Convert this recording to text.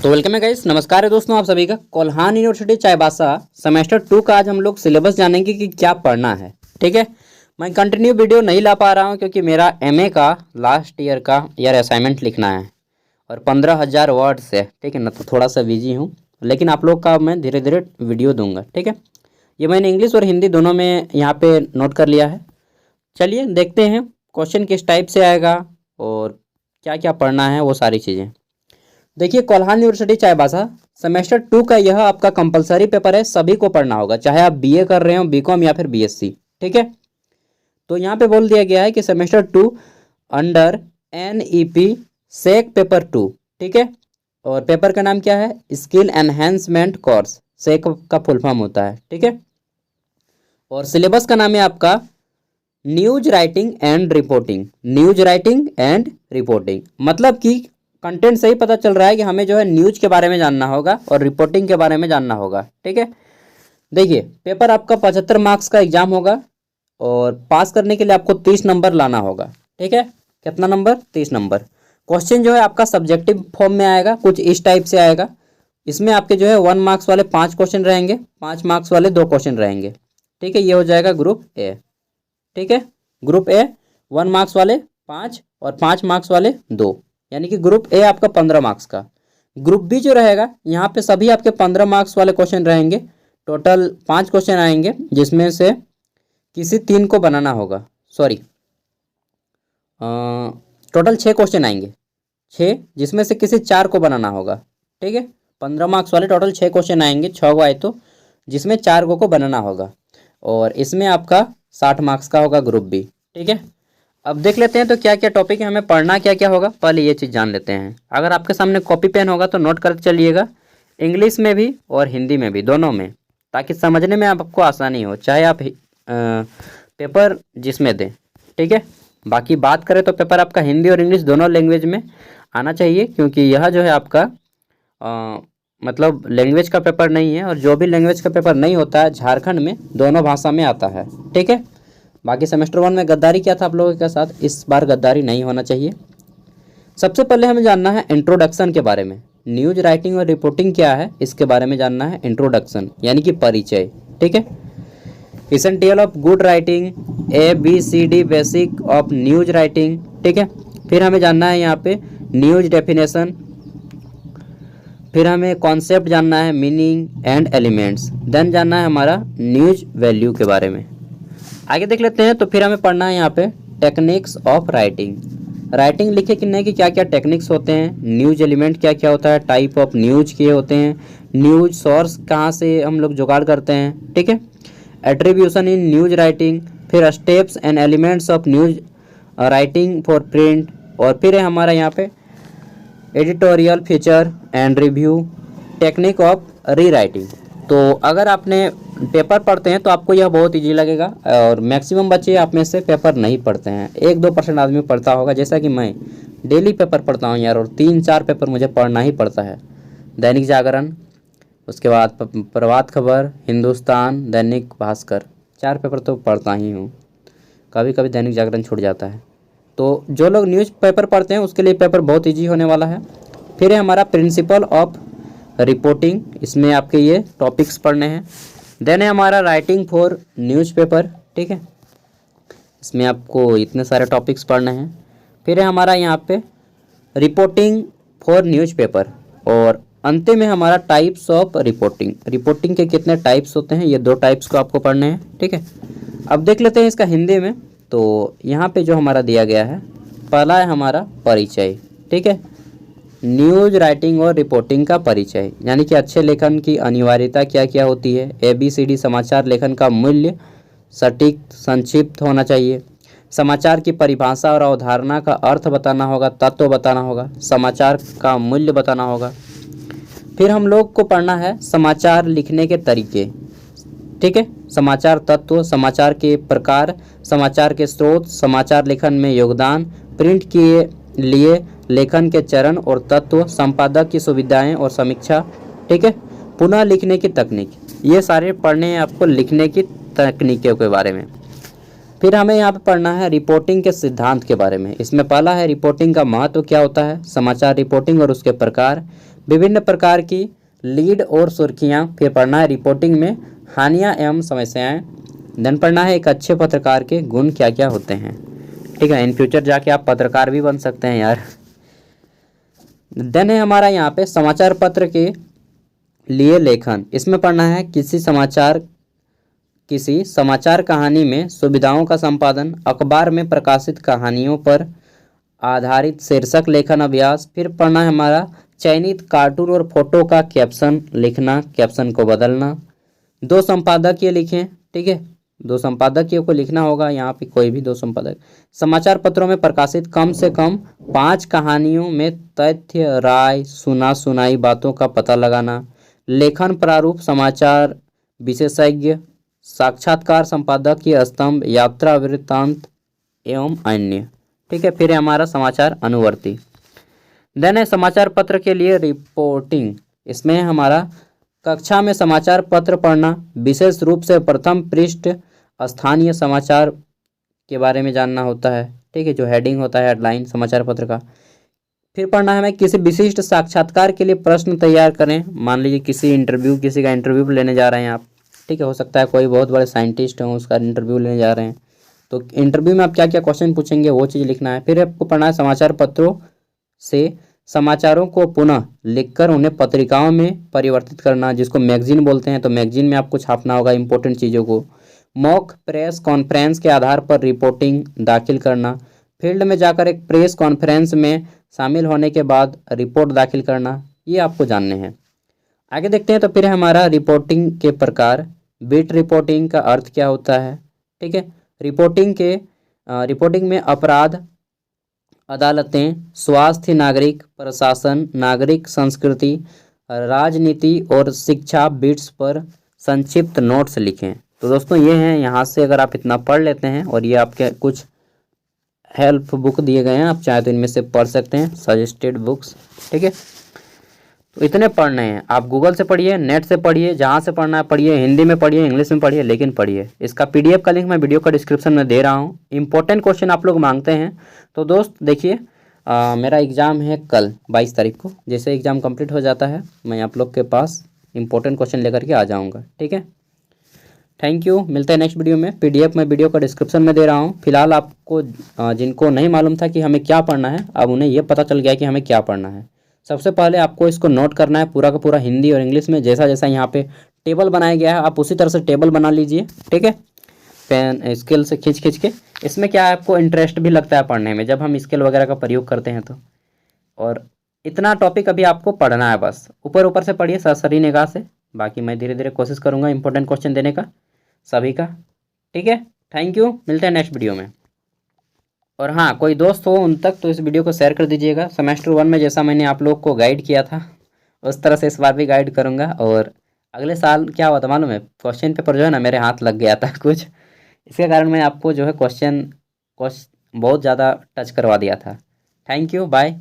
तो वेलकम है गाइस, नमस्कार है दोस्तों आप सभी का। कोल्हान यूनिवर्सिटी चाईबासा सेमेस्टर 2 का आज हम लोग सिलेबस जानेंगे कि क्या पढ़ना है। ठीक है, मैं कंटिन्यू वीडियो नहीं ला पा रहा हूं क्योंकि मेरा एमए का लास्ट ईयर का असाइनमेंट लिखना है और 15,000 वर्ड्स है। ठीक है ना, तो थोड़ा सा बिजी हूँ, लेकिन आप लोग का मैं धीरे धीरे वीडियो दूंगा। ठीक है, ये मैंने इंग्लिश और हिंदी दोनों में यहाँ पे नोट कर लिया है। चलिए देखते हैं क्वेश्चन किस टाइप से आएगा और क्या क्या पढ़ना है वो सारी चीज़ें। देखिए, कोल्हान यूनिवर्सिटी चाईबासा सेमेस्टर 2 का यह आपका कंपलसरी पेपर है, सभी को पढ़ना होगा, चाहे आप बीए कर रहे हो, बीकॉम या फिर बीएससी। ठीक है, तो यहाँ पे बोल दिया गया है कि सेमेस्टर 2 अंडर एनईपी सेक पेपर 2। ठीक है, और पेपर का नाम क्या है? स्किल एनहेंसमेंट कोर्स, सेक का फुल फॉर्म होता है। ठीक है, और सिलेबस का नाम है आपका news writing and reporting. News writing and reporting मतलब कि कंटेंट से ही पता चल रहा है कि हमें जो है न्यूज के बारे में जानना होगा और रिपोर्टिंग के बारे में जानना होगा। ठीक है, देखिए पेपर आपका 75 मार्क्स का एग्जाम होगा और पास करने के लिए आपको 30 नंबर लाना होगा। ठीक है, कितना नंबर? 30 नंबर। क्वेश्चन जो है आपका सब्जेक्टिव फॉर्म में आएगा, कुछ इस टाइप से आएगा। इसमें आपके जो है 1 मार्क्स वाले 5 क्वेश्चन रहेंगे, 5 मार्क्स वाले 2 क्वेश्चन रहेंगे। ठीक है, ये हो जाएगा ग्रुप ए। ठीक है, ग्रुप ए 1 मार्क्स वाले 5 और 5 मार्क्स वाले 2, यानी कि ग्रुप ए आपका 15 मार्क्स का। ग्रुप बी जो रहेगा यहाँ पे सभी आपके 15 मार्क्स वाले क्वेश्चन रहेंगे। टोटल 5 क्वेश्चन आएंगे जिसमें से किसी 3 को बनाना होगा। सॉरी, टोटल 6 क्वेश्चन आएंगे, 6 जिसमें से किसी 4 को बनाना होगा। ठीक है, 15 मार्क्स वाले टोटल 6 क्वेश्चन आएंगे, 6 को आए तो जिसमें 4 को बनाना होगा, और इसमें आपका 60 मार्क्स का होगा ग्रुप बी। ठीक है, अब देख लेते हैं तो क्या क्या टॉपिक है, हमें पढ़ना क्या क्या होगा, पहले ये चीज़ जान लेते हैं। अगर आपके सामने कॉपी पेन होगा तो नोट करते चलिएगा, इंग्लिश में भी और हिंदी में भी, दोनों में, ताकि समझने में आपको आसानी हो, चाहे आप पेपर जिसमें दें। ठीक है, बाकी बात करें तो पेपर आपका हिंदी और इंग्लिश दोनों लैंग्वेज में आना चाहिए, क्योंकि यह जो है आपका मतलब लैंग्वेज का पेपर नहीं है, और जो भी लैंग्वेज का पेपर नहीं होता है झारखंड में दोनों भाषा में आता है। ठीक है, बाकी सेमेस्टर 1 में गद्दारी किया था आप लोगों के साथ, इस बार गद्दारी नहीं होना चाहिए। सबसे पहले हमें जानना है इंट्रोडक्शन के बारे में। न्यूज राइटिंग और रिपोर्टिंग क्या है इसके बारे में जानना है, इंट्रोडक्शन यानी कि परिचय। ठीक है, essential of good writing, ABCD basic of news writing. ठीक है, फिर हमें जानना है यहाँ पे न्यूज डेफिनेशन, फिर हमें कॉन्सेप्ट जानना है, मीनिंग एंड एलिमेंट्स, देन जानना है हमारा न्यूज वैल्यू के बारे में। आगे देख लेते हैं, तो फिर हमें पढ़ना है यहाँ पे टेक्निक्स ऑफ राइटिंग। राइटिंग लिखे कि नहीं कि क्या क्या टेक्निक्स होते हैं, न्यूज एलिमेंट क्या क्या होता है, टाइप ऑफ न्यूज के होते हैं, न्यूज सोर्स कहाँ से हम लोग जुगाड़ करते हैं। ठीक है, एट्रीब्यूशन इन न्यूज राइटिंग, फिर steps and elements of news writing for print, और फिर है हमारा यहाँ पे editorial feature and review, technique of री राइटिंग। तो अगर आपने पेपर पढ़ते हैं तो आपको यह बहुत इजी लगेगा, और मैक्सिमम बच्चे आप में से पेपर नहीं पढ़ते हैं, 1-2% आदमी पढ़ता होगा, जैसा कि मैं डेली पेपर पढ़ता हूं यार, और 3-4 पेपर मुझे पढ़ना ही पड़ता है। दैनिक जागरण, उसके बाद प्रभात खबर, हिंदुस्तान, दैनिक भास्कर, 4 पेपर तो पढ़ता ही हूँ, कभी कभी दैनिक जागरण छूट जाता है। तो जो लोग न्यूज़ पेपर पढ़ते हैं उसके लिए पेपर बहुत ईजी होने वाला है। फिर है हमारा प्रिंसिपल ऑफ रिपोर्टिंग, इसमें आपके ये टॉपिक्स पढ़ने हैं। देन है हमारा राइटिंग फॉर न्यूज़पेपर। ठीक है, इसमें आपको इतने सारे टॉपिक्स पढ़ने हैं। फिर है हमारा यहाँ पे रिपोर्टिंग फॉर न्यूज़पेपर, और अंतिम में हमारा टाइप्स ऑफ रिपोर्टिंग। रिपोर्टिंग के कितने टाइप्स होते हैं, ये 2 टाइप्स को आपको पढ़ने हैं। ठीक है, अब देख लेते हैं इसका हिंदी में। तो यहाँ पे जो हमारा दिया गया है, पहला है हमारा परिचय। ठीक है, न्यूज राइटिंग और रिपोर्टिंग का परिचय, यानी कि अच्छे लेखन की अनिवार्यता क्या क्या होती है, ABCD समाचार लेखन का मूल्य, सटीक संक्षिप्त होना चाहिए, समाचार की परिभाषा और अवधारणा का अर्थ बताना होगा, तत्व बताना होगा, समाचार का मूल्य बताना होगा। फिर हम लोग को पढ़ना है समाचार लिखने के तरीके। ठीक है, समाचार तत्व, समाचार के प्रकार, समाचार के स्रोत, समाचार लेखन में योगदान, प्रिंट के लिए लेखन के चरण और तत्व, संपादक की सुविधाएं और समीक्षा। ठीक है, पुनः लिखने की तकनीक, ये सारे पढ़ने हैं आपको लिखने की तकनीकों के बारे में। फिर हमें यहाँ पे पढ़ना है रिपोर्टिंग के सिद्धांत के बारे में। इसमें पहला है रिपोर्टिंग का महत्व क्या होता है, समाचार रिपोर्टिंग और उसके प्रकार, विभिन्न प्रकार की लीड और सुर्खियाँ। फिर पढ़ना है रिपोर्टिंग में हानियाँ एवं समस्याएं। देन पढ़ना है एक अच्छे पत्रकार के गुण क्या क्या होते हैं। ठीक है, इन फ्यूचर जाके आप पत्रकार भी बन सकते हैं यार। देन है हमारा यहाँ पे समाचार पत्र के लिए लेखन। इसमें पढ़ना है किसी समाचार कहानी में सुविधाओं का संपादन, अखबार में प्रकाशित कहानियों पर आधारित शीर्षक लेखन अभ्यास। फिर पढ़ना है हमारा चयनित कार्टून और फोटो का कैप्शन लिखना, कैप्शन को बदलना। 2 संपादकीय लिखें। ठीक है, 2 संपादकीय को लिखना होगा, यहाँ पे कोई भी 2 संपादक। समाचार पत्रों में प्रकाशित कम से कम 5 कहानियों में तथ्य, राय, सुना सुनाई बातों का पता लगाना। लेखन प्रारूप समाचार विशेषज्ञ, साक्षात्कार, संपादकीय स्तंभ, यात्रा वृत्तांत एवं अन्य। ठीक है, फिर है हमारा समाचार अनुवर्ती। देन है समाचार पत्र के लिए रिपोर्टिंग। इसमें हमारा कक्षा में समाचार पत्र पढ़ना, विशेष रूप से प्रथम पृष्ठ स्थानीय समाचार के बारे में जानना होता है। ठीक है, जो हेडिंग होता है, हेडलाइन समाचार पत्र का। फिर पढ़ना है हमें किसी विशिष्ट साक्षात्कार के लिए प्रश्न तैयार करें। मान लीजिए किसी का इंटरव्यू लेने जा रहे हैं आप। ठीक है, हो सकता है कोई बहुत बड़े साइंटिस्ट हो, उसका इंटरव्यू लेने जा रहे हैं, तो इंटरव्यू में आप क्या क्या क्वेश्चन पूछेंगे वो चीज़ लिखना है। फिर आपको पढ़ना है समाचार पत्रों से समाचारों को पुनः लिखकर उन्हें पत्रिकाओं में परिवर्तित करना, जिसको मैगजीन बोलते हैं, तो मैगजीन में आपको छापना होगा इंपॉर्टेंट चीज़ों को। मॉक प्रेस कॉन्फ्रेंस के आधार पर रिपोर्टिंग दाखिल करना, फील्ड में जाकर एक प्रेस कॉन्फ्रेंस में शामिल होने के बाद रिपोर्ट दाखिल करना, ये आपको जानने हैं। आगे देखते हैं। तो फिर हमारा रिपोर्टिंग के प्रकार। बीट रिपोर्टिंग का अर्थ क्या होता है। ठीक है, रिपोर्टिंग में अपराध, अदालतें, स्वास्थ्य, नागरिक प्रशासन, नागरिक संस्कृति, राजनीति और शिक्षा बीट्स पर संक्षिप्त नोट्स लिखें। तो दोस्तों ये हैं, यहाँ से अगर आप इतना पढ़ लेते हैं, और ये आपके कुछ हेल्प बुक दिए गए हैं, आप चाहे तो इनमें से पढ़ सकते हैं, सजेस्टेड बुक्स। ठीक है, तो इतने पढ़ने हैं। आप गूगल से पढ़िए, नेट से पढ़िए, जहाँ से पढ़ना है पढ़िए, हिंदी में पढ़िए, इंग्लिश में पढ़िए, लेकिन पढ़िए। इसका PDF का लिंक मैं वीडियो का डिस्क्रिप्शन में दे रहा हूँ। इंपॉर्टेंट क्वेश्चन आप लोग मांगते हैं, तो दोस्त देखिए, मेरा एग्ज़ाम है कल 22 तारीख को। जैसे एग्ज़ाम कंप्लीट हो जाता है, मैं आप लोग के पास इंपॉर्टेंट क्वेश्चन लेकर के आ जाऊँगा। ठीक है, थैंक यू। मिलते हैं नेक्स्ट वीडियो में। PDF मैं वीडियो का डिस्क्रिप्शन में दे रहा हूँ। फिलहाल आपको जिनको नहीं मालूम था कि हमें क्या पढ़ना है, अब उन्हें ये पता चल गया कि हमें क्या पढ़ना है। सबसे पहले आपको इसको नोट करना है पूरा का पूरा, हिंदी और इंग्लिश में। जैसा जैसा यहाँ पे टेबल बनाया गया है, आप उसी तरह से टेबल बना लीजिए। ठीक है, पेन स्केल से खींच के। इसमें क्या है, आपको इंटरेस्ट भी लगता है पढ़ने में, जब हम स्केल वगैरह का प्रयोग करते हैं तो। और इतना टॉपिक अभी आपको पढ़ना है, बस ऊपर ऊपर से पढ़िए सरसरी निगाह से। बाकी मैं धीरे धीरे कोशिश करूँगा इंपॉर्टेंट क्वेश्चन देने का सभी का। ठीक है, थैंक यू। मिलते हैं नेक्स्ट वीडियो में। और हाँ, कोई दोस्त हो उन तक तो इस वीडियो को शेयर कर दीजिएगा। सेमेस्टर 1 में जैसा मैंने आप लोग को गाइड किया था, उस तरह से इस बार भी गाइड करूँगा। और अगले साल क्या हुआ था मालूम है, क्वेश्चन पेपर जो है ना, मेरे हाथ लग गया था कुछ, इसके कारण मैं आपको जो है क्वेश्चन बहुत ज़्यादा टच करवा दिया था। Thank you, bye.